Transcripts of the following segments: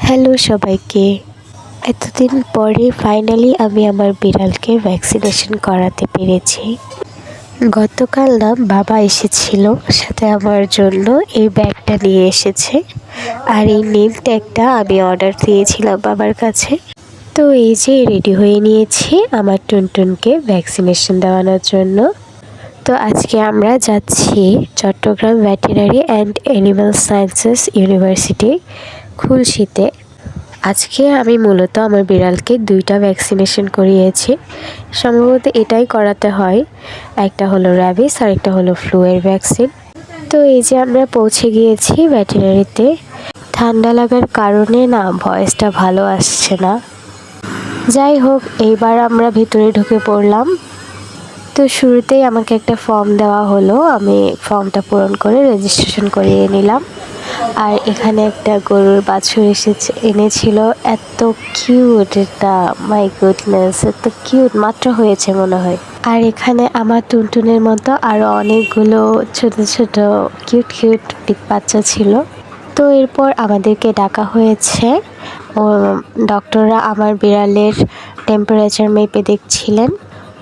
Hello সবাইকে। এতদিন পরে ফাইনালি আমি আমার বিড়ালকে ভ্যাকসিনেশন করাতে পেরেছি। গতকাল না বাবা এসেছিল, সাথে আমার জন্য এই ব্যাগটা নিয়ে এসেছে। আর এই নেম ট্যাগটা আমি অর্ডার দিয়েছিলাম বাবার কাছে। তো এই যে রেডি হয়ে নিয়েছি আমার টুনটুনকে ভ্যাকসিনেশন দেওয়ানোর জন্য। তো আজকে আমরা যাচ্ছি Chattogram veterinary and animal sciences university খুলশীতে। আজকে আমি মূলত আমার বিড়ালকে 2টা ভ্যাকসিনেশন করিয়েছি। সম্ভবত এটাই করাতে হয়, একটা হলো র্যাবিস আর একটা হলো ফ্লুয়ের ভ্যাকসিন। তো এই যে আমরা পৌঁছে গিয়েছি ভেটেরিনারিতে। ঠান্ডা লাগার কারণে না ভয়েসটা ভালো আসছে না। যাই হোক, এইবার আমরা ভিতরে ঢুকে পড়লাম। তো শুরুতেই আমাকে একটা ফর্ম দেওয়া হলো, আমি ফর্মটা পূরণ করে রেজিস্ট্রেশন করিয়ে নিলাম। আর এখানে একটা গরুর বাছুর এনেছিল, এত কিউট, এটা মাই গুডনেস, এত কিউট, মাত্র হয়েছে মনে হয়। আর এখানে আমার টুনটুনের মতো আরও অনেকগুলো ছোট ছোট কিউট কিউট বাচ্চা ছিল। তো এরপর আমাদেরকে ডাকা হয়েছে, ও ডক্টররা আমার বিড়ালের টেম্পারেচার মেপে দেখছিলেন।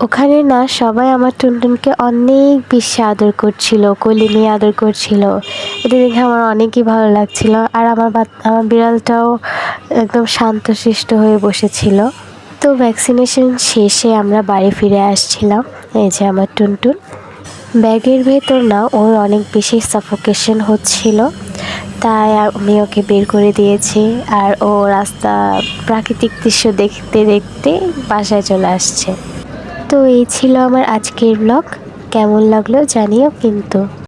ওখানে না সবাই আমার টুনটুনকে অনেক বেশি আদর করছিল, কোলে নিয়ে আদর করছিল। এটা দেখে আমার অনেকই ভালো লাগছিল। আর আমার বিড়ালটাও একদম শান্তশিষ্ট হয়ে বসেছিল। তো ভ্যাকসিনেশন শেষে আমরা বাড়ি ফিরে আসছিলাম। এই যে আমার টুনটুন, ব্যাগের ভেতর না ওর অনেক বেশি সাফোকেশন হচ্ছিল, তাই আমি ওকে বের করে দিয়েছি। আর ও রাস্তা প্রাকৃতিক দৃশ্য দেখতে দেখতে বাসায় চলে আসছে। তো এই ছিল আমার আজকের ব্লগ। কেমন লাগলো জানিও কিন্তু।